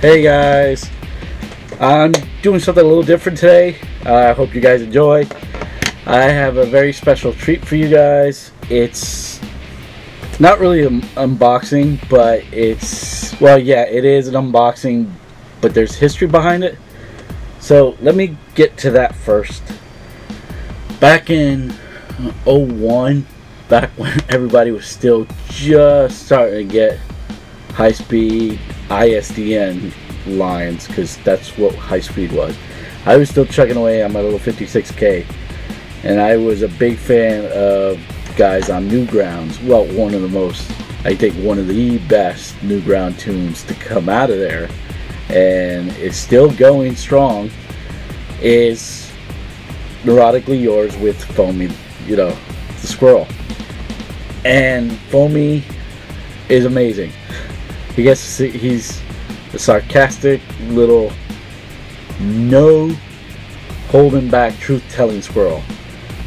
Hey guys, I'm doing something a little different today. I hope you guys enjoy. I have a very special treat for you guys. It's not really an unboxing, but it's, well, yeah, it is an unboxing, but there's history behind it. So let me get to that first. Back in 01, back when everybody was still just starting to get high-speed ISDN lines, because that's what high speed was. I was still chugging away on my little 56K, and I was a big fan of guys on Newgrounds. Well, one of the most, I think one of the best Newground tunes to come out of there, and it's still going strong, is Neurotically Yours with Foamy, you know, the Squirrel. And Foamy is amazing. He gets to see, he's a sarcastic little, no holding back, truth-telling squirrel.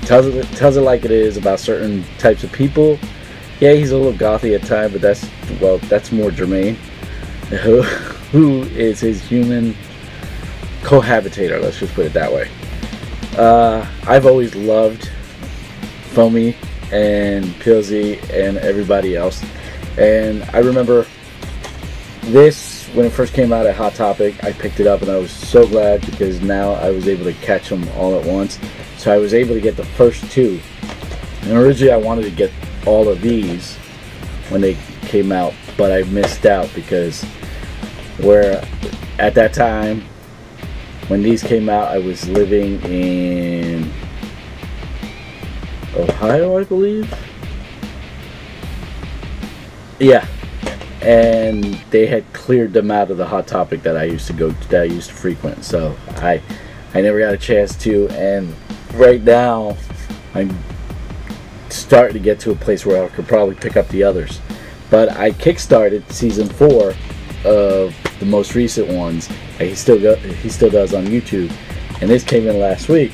Tells it like it is about certain types of people. Yeah, he's a little gothy at times, but that's more germane. Who is his human cohabitator? Let's just put it that way. I've always loved Foamy and Pilsy and everybody else, and I remember this, when it first came out at Hot Topic, I picked it up and I was so glad, because now I was able to catch them all at once. So I was able to get the first two. And originally I wanted to get all of these when they came out, but I missed out because at that time when these came out, I was living in Ohio, I believe. Yeah. And they had cleared them out of the Hot Topic that I used to frequent, so I never got a chance to. And right now I'm starting to get to a place where I could probably pick up the others, but I kickstarted season 4 of the most recent ones. He still does on YouTube, and this came in last week.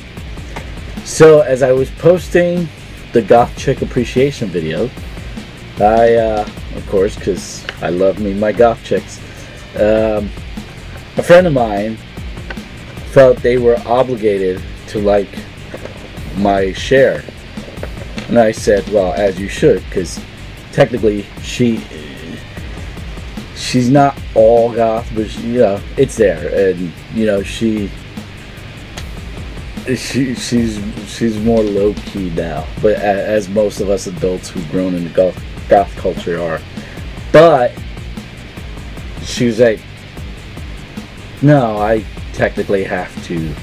So as I was posting the Goth Chick appreciation video, of course, because I love me my goth chicks, a friend of mine felt they were obligated to like my share, and I said, well, as you should, because technically she's not all goth, but you know, it's there, and you know, she's more low-key now, but as most of us adults who've grown in the goth culture are. But she was like, no, I technically have to.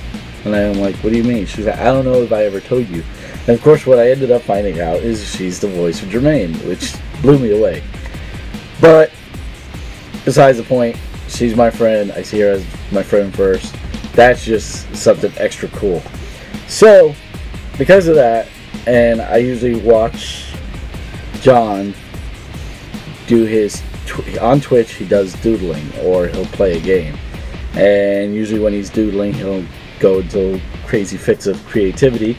And I'm like, what do you mean? She's like, I don't know if I ever told you. And of course what I ended up finding out is she's the voice of Jermaine, which blew me away. But besides the point, she's my friend. I see her as my friend first. That's just something extra cool. So because of that, and I usually watch John do his on Twitch, he does doodling, or he'll play a game, and usually when he's doodling he'll go into crazy fits of creativity,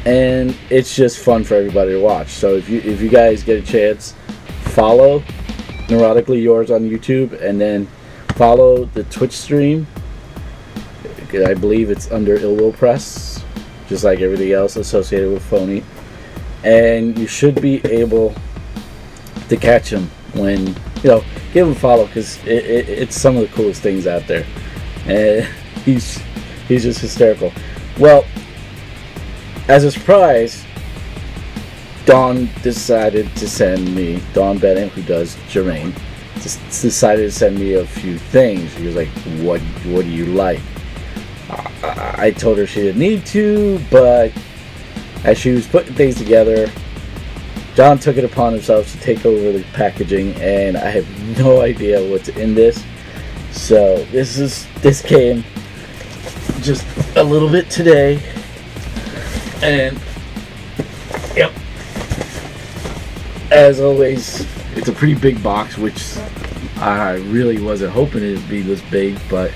and it's just fun for everybody to watch. So if you guys get a chance, follow Neurotically Yours on YouTube, and then follow the Twitch stream. I believe it's under Ill Will Press, just like everything else associated with Foamy, and you should be able to catch him when, you know, give him a follow, because it's some of the coolest things out there, and he's just hysterical. Well, as a surprise, Dawn decided to send me, Dawn Bennett, who does Jermaine, decided to send me a few things. He was like, what do you like? I told her she didn't need to, but as she was putting things together, John took it upon himself to take over the packaging, and I have no idea what's in this. So this came just a little bit today, and yep, as always, it's a pretty big box, which I really wasn't hoping it would be this big, but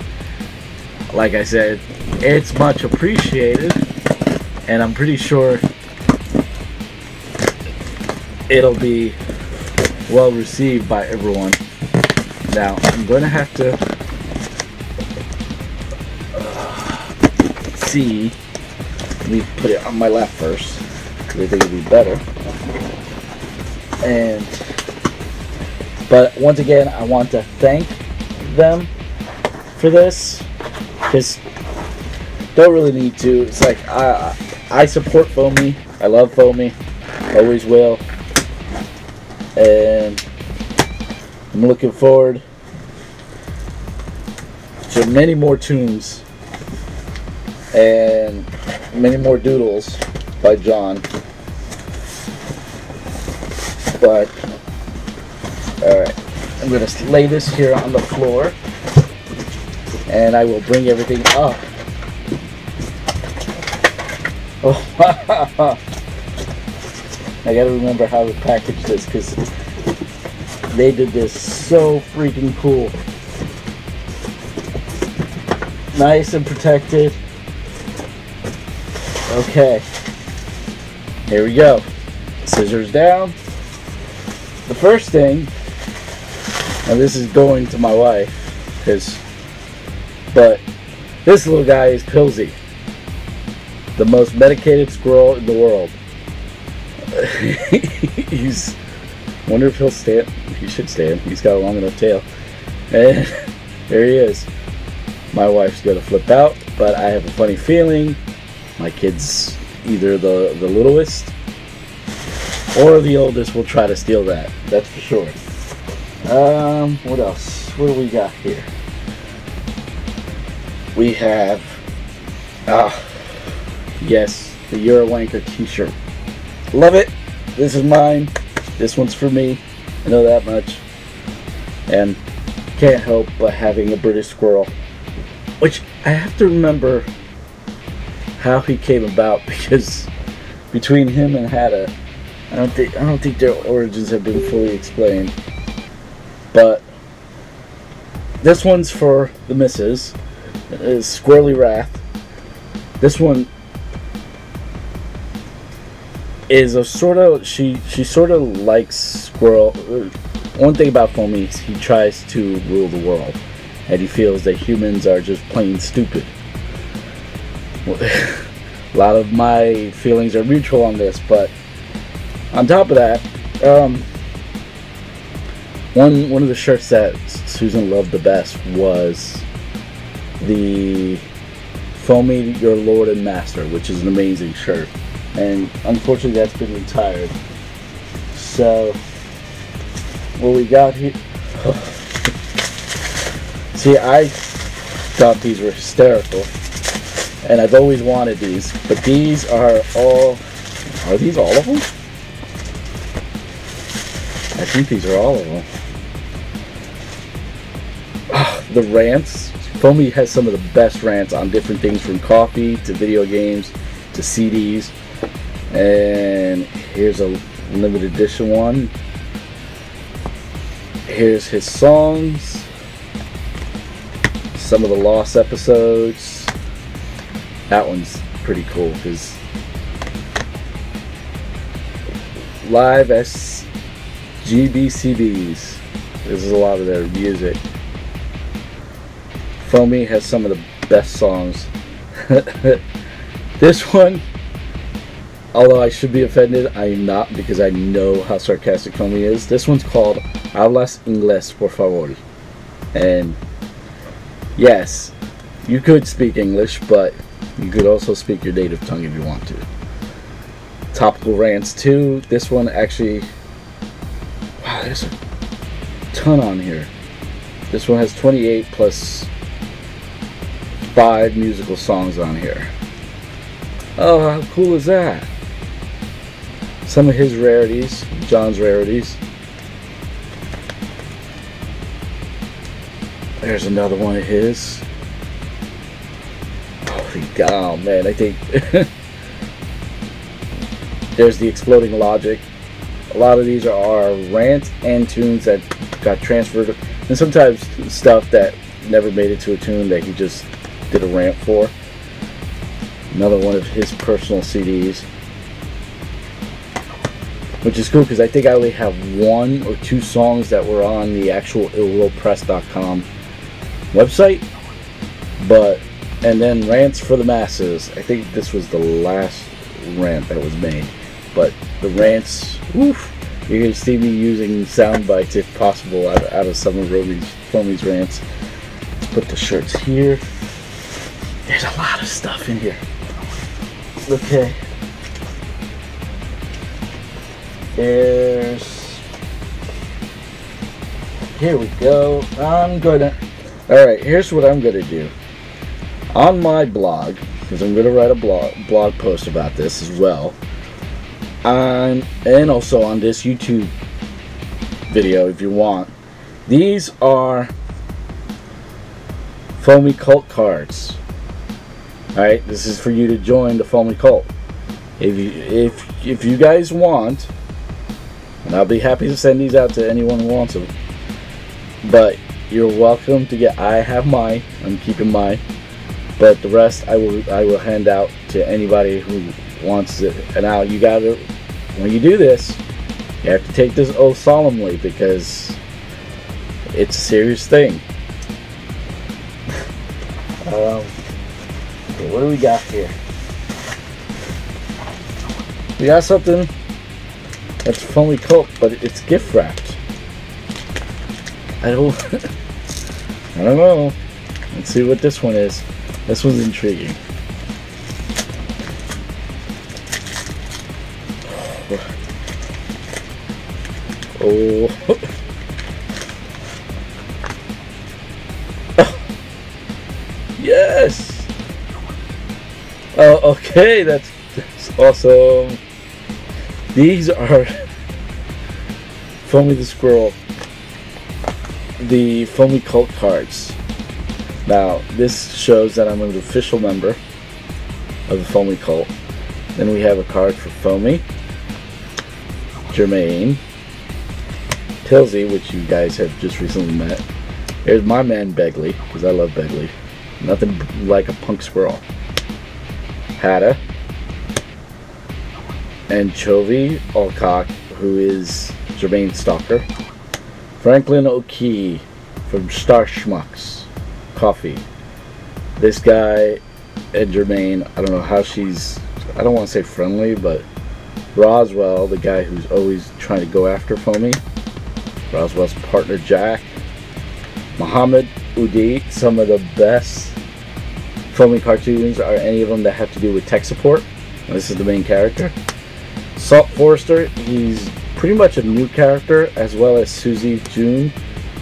like I said, it's much appreciated, and I'm pretty sure it'll be well received by everyone. Now I'm going to have to see. Let me put it on my lap first, because I think it'd be better. But once again, I want to thank them for this, because don't really need to. It's like I support Foamy. I love Foamy. Always will. And I'm looking forward to many more tunes and many more doodles by John. But alright, I'm going to lay this here on the floor and I will bring everything up. Oh, I gotta remember how to package this, because they did this so freaking cool. Nice and protected. Okay, here we go. Scissors down. The first thing, and this is going to my wife, but this little guy is Pilsy, the most medicated squirrel in the world. He's, wonder if he'll stand. He should stand. He's got a long enough tail. And there he is. My wife's gonna flip out, but I have a funny feeling my kid's either the littlest or the oldest will try to steal that. That's for sure. What else? What do we got here? We have yes, the You're a Wanker t-shirt. Love it. This is mine. This one's for me. I know that much. And can't help but having a British squirrel, which I have to remember how he came about, because between him and Hatta, I don't think their origins have been fully explained. But this one's for the missus. It is Squirrely Wrath. This one is a sort of, she sort of likes Squirrel. One thing about Foamy is he tries to rule the world, and he feels that humans are just plain stupid. A lot of my feelings are mutual on this, but on top of that, one of the shirts that Susan loved the best was the Foamy Your Lord and Master, which is an amazing shirt. And unfortunately that's been retired. So what we got here, see, I thought these were hysterical and I've always wanted these, but these are these all of them? I think these are all of them. The rants. Foamy has some of the best rants on different things, from coffee to video games to CDs. And here's a limited edition one. Here's his songs, some of the lost episodes. That one's pretty cool because live SGBCBs. This is a lot of their music. Foamy has some of the best songs. This one, although I should be offended, I am not, because I know how sarcastic Foamy is. This one's called Hablas Inglés, por favor. And yes, you could speak English, but you could also speak your native tongue if you want to. Topical Rants 2. This one actually, wow, there's a ton on here. This one has 28 plus 5 musical songs on here. Oh, how cool is that? Some of his rarities, John's rarities. There's another one of his. Oh man, I think there's the Exploding Logic. A lot of these are rants and tunes that got transferred, and sometimes stuff that never made it to a tune that he just did a rant for. Another one of his personal CDs. which is cool because I think I only have 1 or 2 songs that were on the actual illwillpress.com website. But, and then Rants for the Masses. I think this was the last rant that was made. But the rants, oof, you're going to see me using sound bites if possible out of some of Foamy's rants. Let's put the shirts here. There's a lot of stuff in here. Okay. Here we go. Alright, here's what I'm gonna do. On my blog, because I'm gonna write a blog post about this as well. And also on this YouTube video if you want. These are Foamy cult cards. Alright, this is for you to join the Foamy cult. If you guys want, and I'll be happy to send these out to anyone who wants them. But you're welcome to get. I have mine. I'm keeping mine. But the rest I will hand out to anybody who wants it. And now you gotta, when you do this, you have to take this oath solemnly because it's a serious thing. Okay, what do we got here? We got something that's Foamy cult, but it's gift wrapped. I don't know. Let's see what this one is. This one's intriguing. Oh. Yes. Oh, okay. That's awesome. These are Foamy the Squirrel, the Foamy cult cards. Now, this shows that I'm an official member of the Foamy cult. Then we have a card for Foamy, Jermaine, Tilsey, which you guys have just recently met. Here's my man Begley, because I love Begley. Nothing like a punk squirrel. Hada, Anchovy Alcock, who is Jermaine's stalker. Franklin O'Kee from Star Schmucks Coffee. This guy and Jermaine, I don't know how she's, I don't want to say friendly, but Roswell, the guy who's always trying to go after Foamy. Roswell's partner Jack. Muhammad Udi, some of the best Foamy cartoons are any of them that have to do with tech support. This is the main character. Salt Forrester, he's pretty much a new character, as well as Susie June.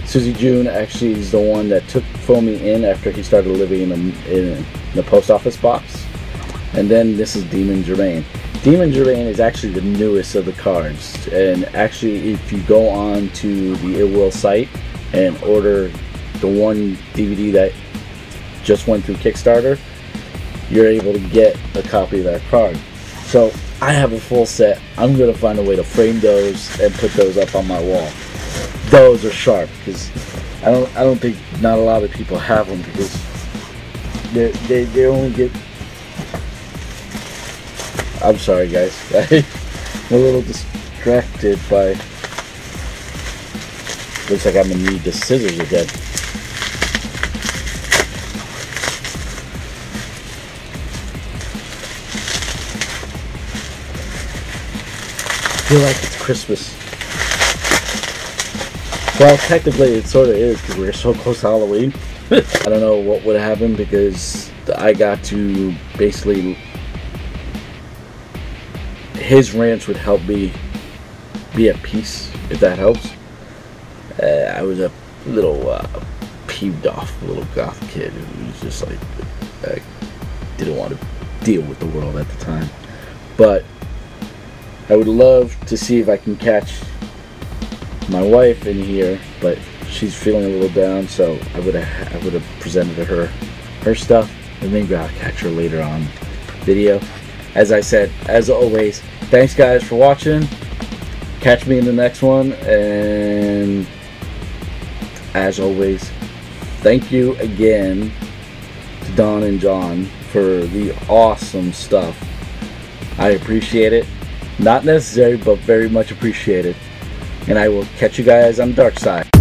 Susie June actually is the one that took Foamy in after he started living in the post office box. And then this is Demon Jermaine. Demon Jermaine is actually the newest of the cards. And actually, if you go on to the Ill Will site and order the one DVD that just went through Kickstarter, you're able to get a copy of that card. So I have a full set. I'm gonna find a way to frame those and put those up on my wall. Those are sharp because I don't think not a lot of people have them because they only get. I'm sorry guys, I'm a little distracted by. Looks like I'm gonna need the scissors again. I feel like it's Christmas. Well, technically it sort of is because we're so close to Halloween. I don't know what would happen because I got to basically, his rants would help me be at peace, if that helps. I was a little peeved off little goth kid who was just like, I didn't want to deal with the world at the time. But I would love to see if I can catch my wife in here, but she's feeling a little down, so I would have presented to her her stuff, and maybe I'll catch her later on video. As I said, as always, thanks guys for watching. Catch me in the next one, and as always, thank you again to Don and John for the awesome stuff. I appreciate it. Not necessary, but very much appreciated. And I will catch you guys on the dark side.